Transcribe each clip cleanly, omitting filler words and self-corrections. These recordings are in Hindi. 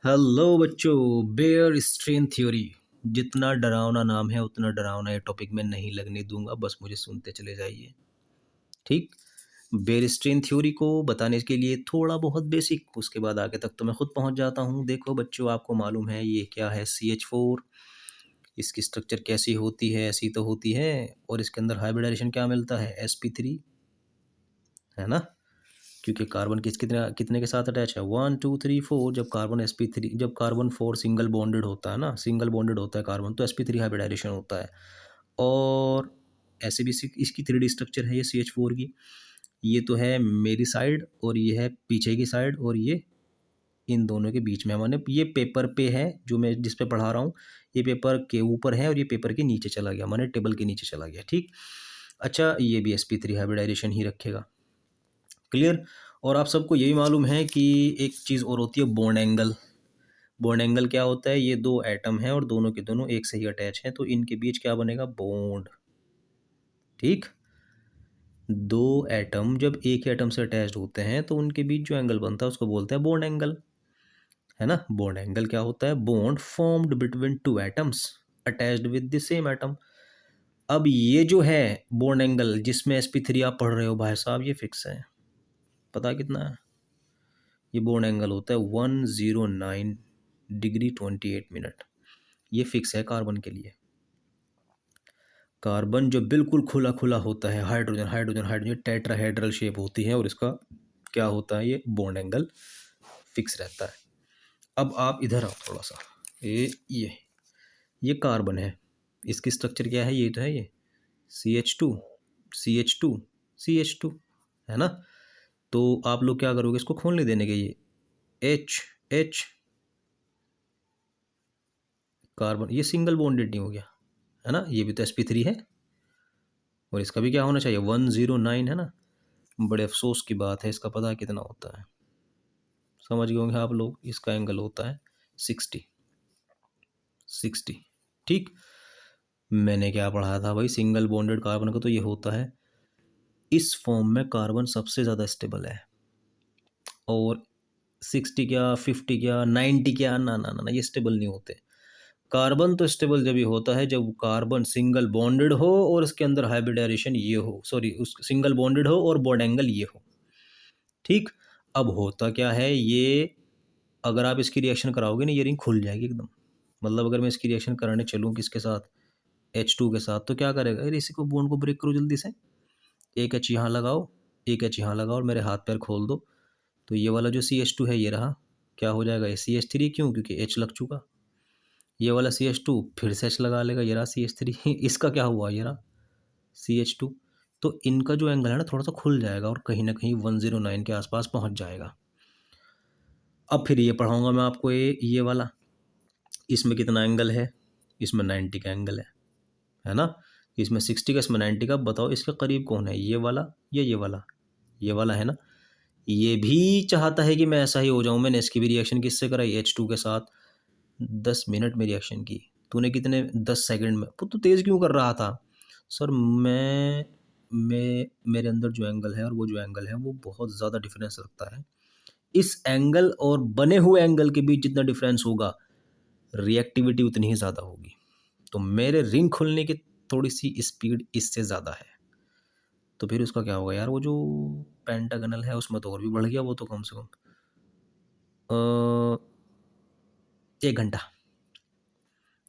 हेलो बच्चों। Baeyer strain theory. जितना डरावना नाम है उतना डरावना ये टॉपिक मैं नहीं लगने दूंगा, बस मुझे सुनते चले जाइए। ठीक। बेयर स्ट्रेन थ्योरी को बताने के लिए थोड़ा बहुत बेसिक, उसके बाद आगे तक तो मैं खुद पहुंच जाता हूं। देखो बच्चों, आपको मालूम है ये क्या है? CH4। इसकी स्ट्रक्चर कैसी होती है? ऐसी तो होती है। और इसके अंदर हाइब्रिडाइजेशन क्या मिलता है? sp3, है ना? क्योंकि कार्बन किस कितने कितने के साथ अटैच है? 1 2 3 4। जब कार्बन sp3, जब कार्बन 4 सिंगल बॉन्डेड होता है ना, सिंगल बॉन्डेड होता है कार्बन, तो sp3 हाइब्रिडाइजेशन होता है। और ऐसे भी इसकी 3D स्ट्रक्चर है ये CH4 की। ये तो है मेरी साइड और ये है पीछे की साइड, और ये इन दोनों के बीच में, मैंने ये पेपर पे है जो मैं जिस पे पढ़ा रहा हूँ, ये पेपर के ऊपर है और ये पेपर के नीचे चला गया, माने टेबल के नीचे चला गया। ठीक। अच्छा, ये भी sp3 हाइब्रिडाइजेशन ही रखेगा। क्लियर। और आप सबको यही मालूम है कि एक चीज़ और होती है, बॉन्ड एंगल। बॉन्ड एंगल क्या होता है? ये दो एटम हैं और दोनों के दोनों एक से ही अटैच हैं, तो इनके बीच क्या बनेगा? बॉन्ड। ठीक। दो एटम जब एक ही एटम से अटैच्ड होते हैं तो उनके बीच जो एंगल बनता है उसको बोलते हैं बॉन्ड एंगल, है ना? बॉन्ड एंगल क्या होता है? Bond formed between two atoms attached with the same atom. अब ये जो है बॉन्ड एंगल जिसमें sp3 आप पढ़ रहे हो भाई साहब, ये फिक्स है। पता कितना है? ये बॉन्ड एंगल होता है 109 डिग्री 28 मिनट। ये फिक्स है कार्बन के लिए। कार्बन जो बिल्कुल खुला खुला होता है, hydrogen hydrogen hydrogen tetrahedral shape होती है, और इसका क्या होता है? ये बॉन्ड एंगल फिक्स रहता है। अब आप इधर आओ थोड़ा सा। ये कार्बन है। इसकी स्ट्रक्चर क्या है? ये तो है ये CH2 CH2 CH2, है ना? तो आप लोग क्या करोगे? इसको खोलने देने के, ये H कार्बन, ये सिंगल बॉन्डेड नहीं हो गया, है ना? ये भी तो sp3 है, और इसका भी क्या होना चाहिए? 109, है ना? बड़े अफसोस की बात है, इसका पता कितना होता है? समझ गए होंगे आप लोग, इसका एंगल होता है 60। ठीक। मैंने क्या पढ़ा था भाई? सिंगल बॉन्डेड कार्बन का तो ये होता है, इस फॉर्म में कार्बन सबसे ज़्यादा स्टेबल है। और 60 क्या, 50 क्या, 90 क्या, ना ना ना ना, ये स्टेबल नहीं होते। कार्बन तो स्टेबल जब ये होता है जब कार्बन सिंगल बॉन्डेड हो और इसके अंदर हाइब्रिडाइजेशन ये हो, सॉरी, उस सिंगल बॉन्डेड हो और बॉन्ड एंगल ये हो। ठीक। अब होता क्या है ये, अगर आप इसकी रिएक्शन कराओगे ना, ये रिंग खुल जाएगी एकदम। मतलब अगर मैं इसकी रिएक्शन कराने चलूँ किसके साथ? H2 के साथ, तो क्या करेगा? अरे इसी को, बॉन्ड को ब्रेक करो जल्दी से। एक एच यहाँ लगाओ, एक एच यहाँ लगाओ और मेरे हाथ पैर खोल दो। तो ये वाला जो CH2 है ये रहा, क्या हो जाएगा? ये CH3। क्यों? क्योंकि H लग चुका। ये वाला CH2 फिर से H लगा लेगा, ये रहा CH3। इसका क्या हुआ? ये रहा CH2। तो इनका जो एंगल है ना, थोड़ा सा खुल जाएगा और कहीं ना कहीं 109 के आसपास पहुंच जाएगा। अब फिर ये पढ़ाऊंगा मैं आपको, ये वाला, इसमें कितना एंगल है? इसमें 90 का एंगल है ना? इसमें 60 का, इसमें 90 का। बताओ इसके करीब कौन है? ये वाला या ये वाला? ये वाला, है ना? ये भी चाहता है कि मैं ऐसा ही हो जाऊं। मैंने इसकी भी रिएक्शन किससे कराई? H2 के साथ। 10 मिनट में रिएक्शन की। तूने कितने? 10 सेकंड में। तो तेज क्यों कर रहा था? सर मैं मेरे अंदर जो एंगल है और वो जो एंगल है वो बहुत ज़्यादा डिफरेंस रखता है। इस एंगल और बने हुए एंगल के बीच जितना डिफरेंस होगा, रिएक्टिविटी उतनी ही ज़्यादा होगी। तो मेरे रिंग खुलने की थोड़ी सी स्पीड इससे ज़्यादा है। तो फिर उसका क्या होगा यार? वो जो पेंटागनल है उसमें तो और भी बढ़ गया वो, तो कम से कम 1 घंटा।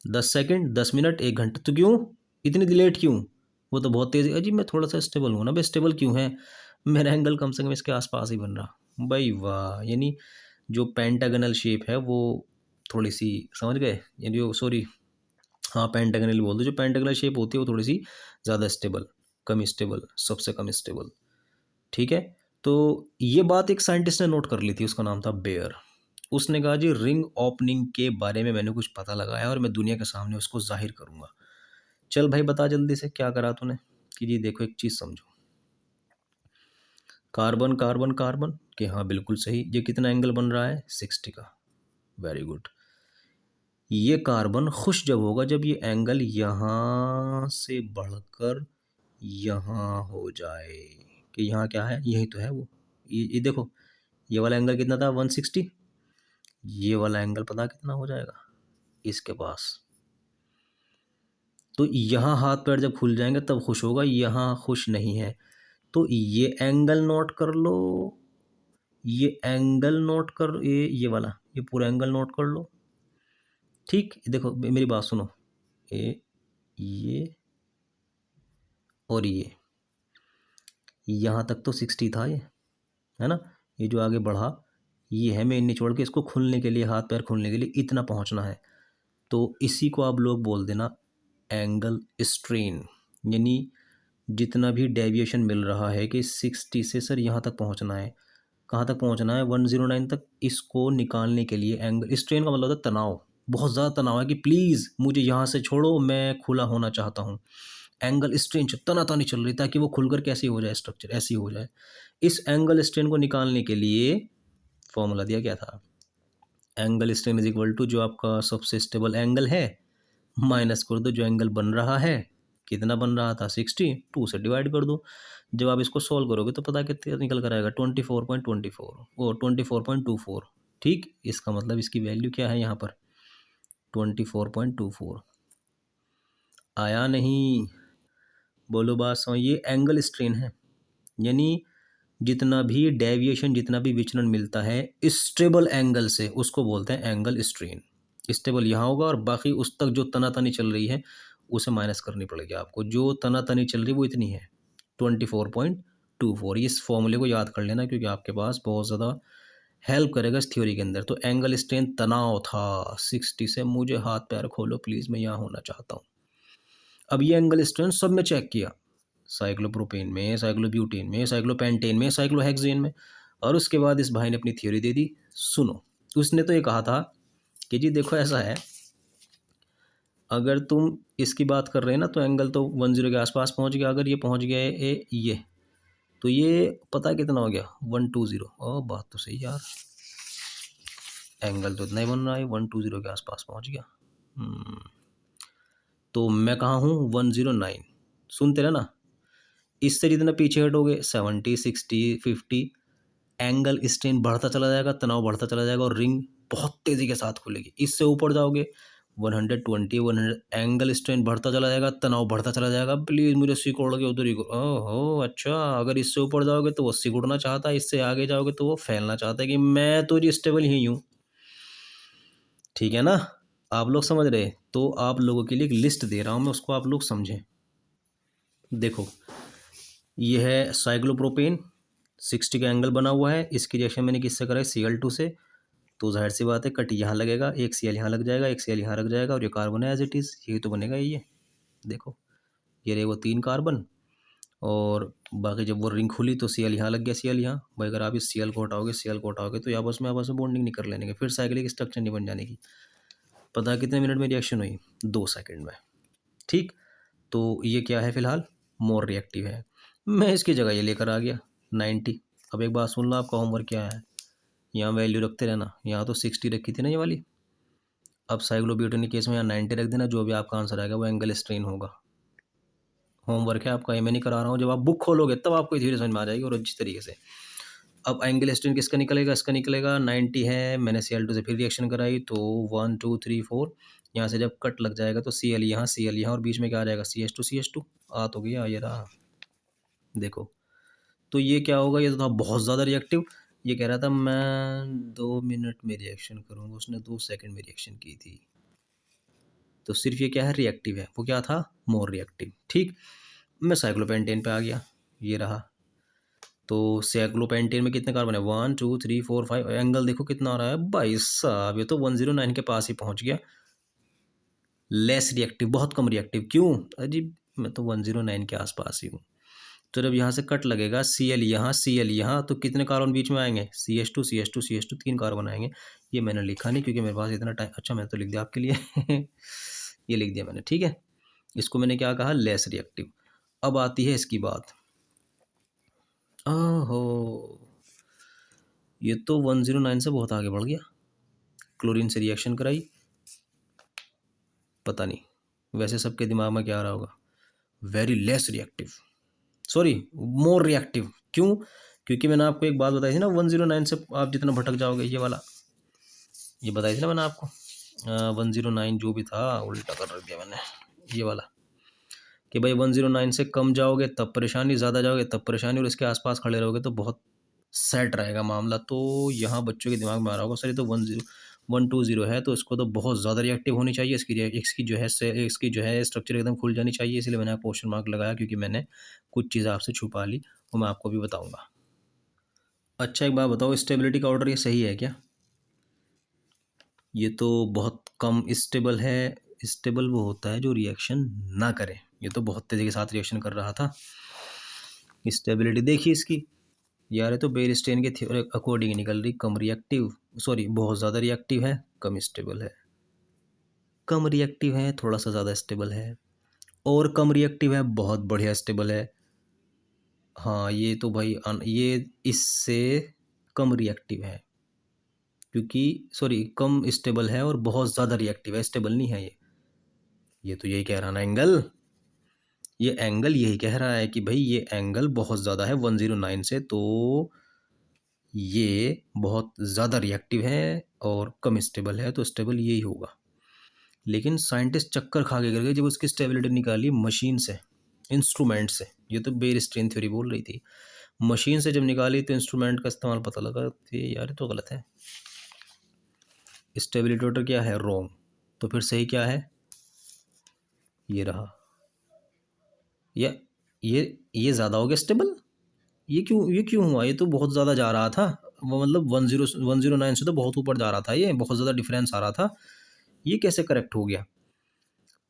10 सेकंड, 10 मिनट, 1 घंटा। तो क्यों इतनी डिलेट क्यों? वो तो बहुत तेज़ है। अजी मैं थोड़ा सा स्टेबल हूँ ना। भाई स्टेबल क्यों है? मेरा एंगल कम से कम इसके आसपास ही बन रहा। भाई वाह। यानी जो पेंटागनल शेप है वो थोड़ी सी, समझ गए? यानी जो, सॉरी, हाँ पेंटागनल बोल दो। जो पेंटागनल शेप होती है वो थोड़ी सी ज़्यादा स्टेबल, कम स्टेबल, सबसे कम स्टेबल। ठीक है। तो ये बात एक साइंटिस्ट ने नोट कर ली थी, उसका नाम था बेयर। उसने कहा जी रिंग ओपनिंग के बारे में मैंने कुछ पता लगाया और मैं दुनिया के सामने उसको जाहिर करूंगा। चल भाई बता जल्दी से, क्या करा तूने? कि जी देखो एक चीज़ समझो, कार्बन कार्बन कार्बन कि हाँ बिल्कुल सही। ये कितना एंगल बन रहा है? 60 का। Very good. ये कार्बन खुश जब होगा जब ये एंगल यहाँ से बढ़कर यहाँ हो जाए। कि यहाँ क्या है? यही तो है वो। ये देखो, ये वाला एंगल कितना था? 160। ये वाला एंगल पता कितना हो जाएगा इसके पास। तो यहाँ हाथ पैर जब खुल जाएंगे तब खुश होगा, यहाँ खुश नहीं है। तो ये एंगल नोट कर लो, ये एंगल नोट कर, ये वाला, ये पूरा एंगल नोट कर लो। ठीक, देखो मेरी बात सुनो, ये और ये यहाँ तक तो 60 था ये, है ना। ये जो आगे बढ़ा ये है मेन निचोड़ के, इसको खुलने के लिए, हाथ पैर खुलने के लिए इतना पहुंचना है। तो इसी को आप लोग बोल देना एंगल स्ट्रेन। यानी जितना भी डेविएशन मिल रहा है कि 60 से सर यहाँ तक पहुँचना है, कहाँ तक पहुँचना है 109 तक, इसको निकालने के लिए एंगल स्ट्रेन का मतलब होता है तनाव, बहुत ज़्यादा तनाव है कि प्लीज़ मुझे यहाँ से छोड़ो, मैं खुला होना चाहता हूँ। एंगल स्ट्रेन तनातनी चल रही ताकि वो खुलकर कैसी हो जाए, स्ट्रक्चर ऐसी हो जाए। इस एंगल स्ट्रेन को निकालने के लिए फॉर्मूला दिया गया था, angle strain is equal to जो आपका सबसे स्टेबल एंगल है माइनस कर दो जो एंगल बन रहा है, कितना बन रहा था 60, 2 से डिवाइड कर दो। जब आप इसको सॉल्व करोगे तो पता कितना निकल कर आएगा 24.24 वो 24.24। ठीक, इसका मतलब इसकी वैल्यू क्या है यहाँ पर 24.24 आया नहीं, बोलो बात समझ। ये एंगल स्ट्रेन है, यानी जितना भी डेविएशन, जितना भी विचलन मिलता है स्टेबल एंगल से उसको बोलते हैं एंगल स्ट्रेन। स्टेबल यहाँ होगा और बाकी उस तक जो तनातनी चल रही है उसे माइनस करनी पड़ेगी आपको। जो तनातनी चल रही है वो इतनी है 24.24। इस फॉर्मूले को याद कर लेना क्योंकि आपके पास बहुत ज़्यादा हेल्प करेगा इस थ्योरी के अंदर। तो एंगल स्ट्रेन तनाव था 60 से, मुझे हाथ पैर खोलो प्लीज़, मैं यहाँ होना चाहता हूँ। अब ये एंगल स्ट्रेन सब में चेक किया, साइक्लोप्रोपेन में, साइक्लोब्यूटेन में, साइक्लोपेंटेन में, साइक्लोहेक्सेन में, और उसके बाद इस भाई ने अपनी थ्योरी दे दी। सुनो, उसने तो ये कहा था कि जी देखो ऐसा है, अगर तुम इसकी बात कर रहे हैं ना तो एंगल तो 10 के आसपास पहुंच गया, अगर ये पहुंच गया है ये तो ये पता कितना हो गया 120। ओ बात तो सही यार, एंगल तो इतना ही बन रहा है, 120 के आसपास पहुंच गया। तो मैं कहाँ हूँ 109, सुनते रहना। इससे जितना पीछे हटोगे 70, 60, 50, एंगल स्ट्रेन बढ़ता चला जाएगा, तनाव बढ़ता चला जाएगा और रिंग बहुत तेज़ी के साथ खुलेगी। इससे ऊपर जाओगे 120, 100, एंगल स्ट्रेन बढ़ता चला जाएगा, तनाव बढ़ता चला जाएगा। प्लीज़ मुझे सिकुड़ के उधर ही, ओहो अच्छा, अगर इससे ऊपर जाओगे तो वो सिकुड़ना चाहता है, इससे आगे जाओगे तो वो फैलना चाहता है कि मैं तो जी स्टेबल ही हूँ। ठीक है ना, आप लोग समझ रहे। तो आप लोगों के लिए एक लिस्ट दे रहा हूँ मैं, उसको आप लोग समझें। देखो ये है साइक्लोप्रोपेन, 60 का एंगल बना हुआ है, इसकी रिएक्शन मैंने किससे करा है Cl2 से। तो जाहिर सी बात है कट यहाँ लगेगा, एक Cl यहाँ लग जाएगा, एक Cl यहाँ लग जाएगा और ये कार्बन है एज इट इज़, यही तो बनेगा ये। देखो ये रहे वो 3 कार्बन, और बाकी जब वो रिंग खुली तो Cl यहाँ लग गया, Cl यहाँ। भाई अगर आप इस Cl को हटाओगे, Cl को हटाओगे तो ये आपस में बॉन्डिंग नहीं कर लेंगे, फिर साइक्लिक स्ट्रक्चर नहीं बन जाने की। पता कितने मिनट में रिएक्शन हुई 2 सेकेंड में। ठीक, तो ये क्या है फिलहाल मोर रिएक्टिव है। मैं इसकी जगह ये लेकर आ गया 90। अब एक बात सुन लो, आपका होमवर्क क्या है, यहाँ वैल्यू रखते रहना। यहाँ तो 60 रखी थी ना ये वाली, अब साइक्लोब्यूटेन के केस में यहाँ 90 रख देना, जो भी आपका आंसर आएगा वो एंगल स्ट्रेन होगा। होमवर्क है आपका, ये मैं नहीं करा रहा हूँ, जब आप बुक खोलोगे तब आपको धीरे समझ में आ जाएगी और अच्छी तरीके से। अब एंगल स्ट्रेन किसका निकलेगा, इसका निकलेगा 90 है, मैंने Cl2 से फिर रिएक्शन कराई तो 1 2 3 4, यहाँ से जब कट लग जाएगा तो Cl यहाँ, Cl यहाँ, और बीच में क्या आ जाएगा CH2 CH2 आ तो गया, ये रहा। देखो तो ये क्या होगा, ये तो था बहुत ज़्यादा रिएक्टिव। ये कह रहा था मैं 2 मिनट में रिएक्शन करूँगा, उसने 2 सेकंड में रिएक्शन की थी। तो सिर्फ ये क्या है रिएक्टिव है, वो क्या था मोर रिएक्टिव। ठीक, मैं साइक्लोपेंटेन पे आ गया, ये रहा। तो साइक्लोपेंटेन में कितने कार्बन है 1 2 3 4 5, एंगल देखो कितना आ रहा है भाई साहब, ये तो 109 के पास ही पहुंच गया। लेस रिएक्टिव, बहुत कम रिएक्टिव, क्यों अजीब, मैं तो 109 के आसपास ही हूँ। तो जब यहाँ से कट लगेगा Cl यहाँ, Cl यहाँ, तो कितने कार्बन बीच में आएंगे CH2 CH2 CH2, 3 कार्बन आएंगे। ये मैंने लिखा नहीं क्योंकि मेरे पास इतना टाइम, अच्छा मैंने तो लिख दिया आपके लिए ये लिख दिया मैंने, ठीक है। इसको मैंने क्या कहा लेस रिएक्टिव। अब आती है इसकी बात, ओहो ये तो 109 से बहुत आगे बढ़ गया। क्लोरीन से रिएक्शन कराई, पता नहीं वैसे सबके दिमाग में क्या आ रहा होगा, very less reactive, sorry more reactive. क्यों, क्योंकि मैंने आपको एक बात बताई थी ना 109 से आप जितना भटक जाओगे, ये वाला ये बताई थी ना मैंने आपको 109 जो भी था उल्टा कर रख दिया मैंने, ये वाला कि भाई 109 से कम जाओगे तब परेशानी, ज़्यादा जाओगे तब परेशानी, और इसके आसपास खड़े रहोगे तो बहुत सेट रहेगा मामला। तो यहाँ बच्चों के दिमाग में आ रहा होगा सर ये तो 120 है, तो इसको तो बहुत ज़्यादा रिएक्टिव होनी चाहिए, इसकी जो है स्ट्रक्चर एकदम खुल जानी चाहिए, इसलिए मैंने क्वेश्चन मार्क लगाया, क्योंकि मैंने कुछ चीज़ें आपसे छुपा ली और मैं आपको भी बताऊँगा। अच्छा एक बात बताओ, स्टेबिलिटी का ऑर्डर ये सही है क्या? ये तो बहुत कम स्टेबल है। स्टेबल वो होता है जो रिएक्शन ना करे, ये तो बहुत तेज़ी के साथ रिएक्शन कर रहा था। स्टेबिलिटी देखिए इसकी, यार ये तो बेयरस्टेन के थ्योरी अकॉर्डिंग निकल रही, कम रिएक्टिव, सॉरी बहुत ज़्यादा रिएक्टिव है, कम स्टेबल है। कम रिएक्टिव है, थोड़ा सा ज़्यादा स्टेबल है, और कम रिएक्टिव है, बहुत बढ़िया स्टेबल है। हाँ ये तो भाई ये इससे कम रिएक्टिव है, क्योंकि सॉरी कम स्टेबल है और बहुत ज़्यादा रिएक्टिव है, स्टेबल नहीं है ये तो यही कह रहा ना एंगल, ये एंगल यही कह रहा है कि भाई ये एंगल बहुत ज़्यादा है 109 से, तो ये बहुत ज़्यादा रिएक्टिव है और कम स्टेबल है, तो स्टेबल यही होगा। लेकिन साइंटिस्ट चक्कर खा के कर गए जब उसकी स्टेबिलिटी निकाली मशीन से, इंस्ट्रूमेंट से, ये तो बेयरस्टेन थ्योरी बोल रही थी, मशीन से जब निकाली तो इंस्ट्रूमेंट का इस्तेमाल पता लगा कि यार ये तो गलत है, स्टेबिलिटी ऑर्डर क्या है, रॉन्ग। तो फिर सही क्या है, ये रहा, या ये ज़्यादा हो गया स्टेबल, ये क्यों हुआ, ये तो बहुत ज़्यादा जा रहा था, वो मतलब 109 से तो बहुत ऊपर जा रहा था, ये बहुत ज़्यादा डिफरेंस आ रहा था, ये कैसे करेक्ट हो गया।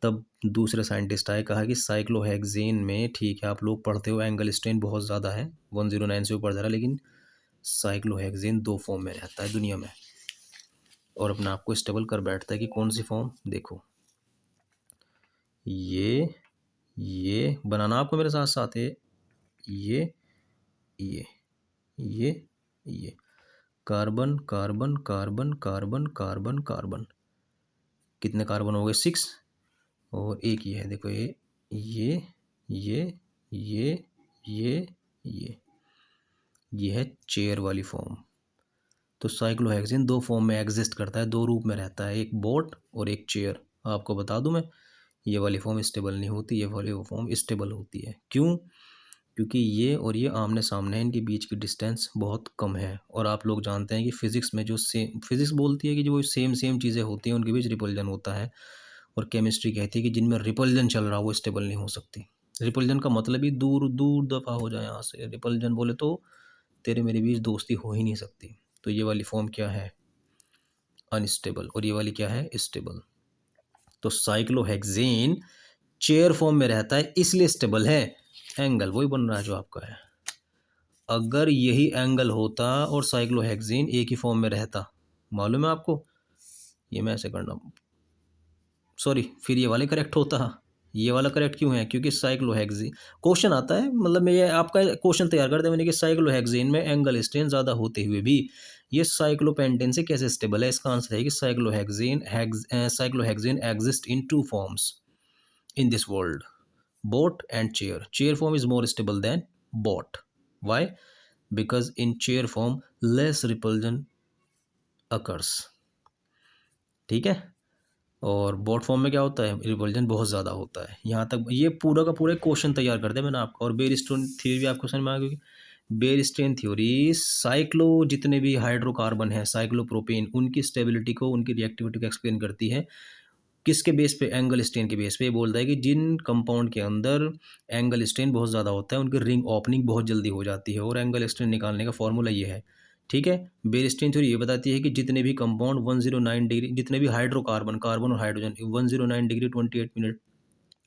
तब दूसरे साइंटिस्ट आए, कहा कि साइक्लोहेक्सेन में, ठीक है आप लोग पढ़ते हो एंगल स्ट्रेन बहुत ज़्यादा है 109 से ऊपर जा रहा है, लेकिन साइक्लोहेक्सेन 2 फॉर्म में रहता है दुनिया में, और अपने आप को स्टेबल कर बैठता है कि कौन सी फॉर्म, देखो ये बनाना आपको मेरे साथ साथ है, ये ये ये ये carbon carbon carbon carbon carbon carbon, कितने कार्बन हो गए 6, और एक ये है देखो ये ये ये ये ये ये है चेयर वाली फॉर्म। तो साइक्लोहेक्सेन 2 फॉर्म में एग्जिस्ट करता है, 2 रूप में रहता है, एक बोट और एक चेयर। आपको बता दूं मैं, ये वाली फॉर्म स्टेबल नहीं होती, ये वाली फॉर्म स्टेबल होती है। क्यों? क्योंकि ये और ये आमने सामने हैं, इनके बीच की डिस्टेंस बहुत कम है, और आप लोग जानते हैं कि फिजिक्स में जो सेम, फिजिक्स बोलती है कि जो सेम सेम चीज़ें होती हैं उनके बीच रिपल्जन होता है, और केमिस्ट्री कहती है कि जिनमें रिपल्जन चल रहा हो वो स्टेबल नहीं हो सकती। रिपल्जन का मतलब ही दूर दूर दफ़ा हो जाए यहाँ से, रिपल्जन बोले तो तेरे मेरे बीच दोस्ती हो ही नहीं सकती। तो ये वाली फॉर्म क्या है, अनस्टेबल, और ये वाली क्या है, स्टेबल। तो साइक्लोहेक्सेन चेयर फॉर्म में रहता है इसलिए स्टेबल है, एंगल वही बन रहा है जो आपका है। अगर यही एंगल होता और साइक्लोहेक्सेन एक ही फॉर्म में रहता, मालूम है आपको, ये मैं ऐसे करना, सॉरी फिर ये वाले करेक्ट होता, ये वाला करेक्ट क्यों है, क्योंकि साइक्लोहेक्सेन, क्वेश्चन आता है मतलब मैं ये आपका क्वेश्चन तैयार करते मैंने कि साइक्लोहेक्सेन में एंगल स्ट्रेन ज़्यादा होते हुए भी ये साइक्लोपेंटेन से कैसे स्टेबल है। इसका आंसर है कि cyclohexane exist in 2 forms in this world, boat and chair. Chair form is more stable than boat, why, because in chair form less repulsion occurs, ठीक है। और बोट फॉर्म में क्या होता है, रिपल्जन बहुत ज़्यादा होता है। यहाँ तक ये पूरा का पूरा क्वेश्चन तैयार कर दिया मैंने आपका। और बेयरस्टेन थ्योरी भी आपको समझ में आ गई। बेयरस्टेन थ्योरी साइक्लो जितने भी हाइड्रोकार्बन है, साइक्लोप्रोपेन, उनकी स्टेबिलिटी को, उनकी रिएक्टिविटी को एक्सप्लेन करती है। किसके बेस पे, एंगल स्ट्रेन के बेस पे। ये बोलता है कि जिन कंपाउंड के अंदर एंगल स्ट्रेन बहुत ज़्यादा होता है उनकी रिंग ओपनिंग बहुत जल्दी हो जाती है, और एंगल स्ट्रेन निकालने का फॉर्मूला ये है, ठीक है। बेयरस्टेन थ्योरी ये बताती है कि जितने भी कंपाउंड 109 डिग्री, जितने भी हाइड्रोकार्बन, कार्बन और हाइड्रोजन 109 डिग्री 28 मिनट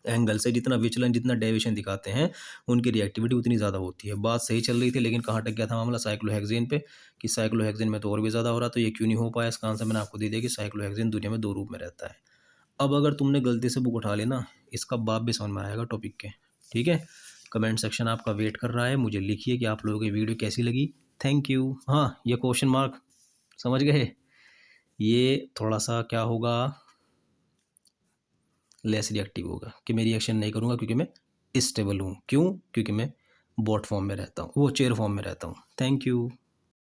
एंगल से जितना विचलन, जितना डेविएशन दिखाते हैं, उनकी रिएक्टिविटी उतनी ज़्यादा होती है। बात सही चल रही थी, लेकिन कहाँ अटक गया था मामला, साइक्लोहेक्सेन पे, कि साइक्लोहेक्सेन में तो और भी ज़्यादा हो रहा, तो ये क्यों नहीं हो पाया। इसका आंसर मैंने आपको दे दिया कि साइक्लोहेक्सेन दुनिया में 2 रूप में रहता है। अब अगर तुमने गलती से बुक उठा लेना, इसका बाप भी समझ में आएगा टॉपिक के, ठीक है। कमेंट सेक्शन आपका वेट कर रहा है, मुझे लिखिए कि आप लोगों की वीडियो कैसी लगी। Thank you. हाँ ये क्वेश्चन मार्क समझ गए, ये थोड़ा सा क्या होगा, लेस रिएक्टिव होगा, कि मैं रिएक्शन नहीं करूँगा क्योंकि मैं स्टेबल हूँ। क्यों? क्योंकि मैं बोट फॉर्म में रहता हूँ, वो चेयर फॉर्म में रहता हूँ। Thank you.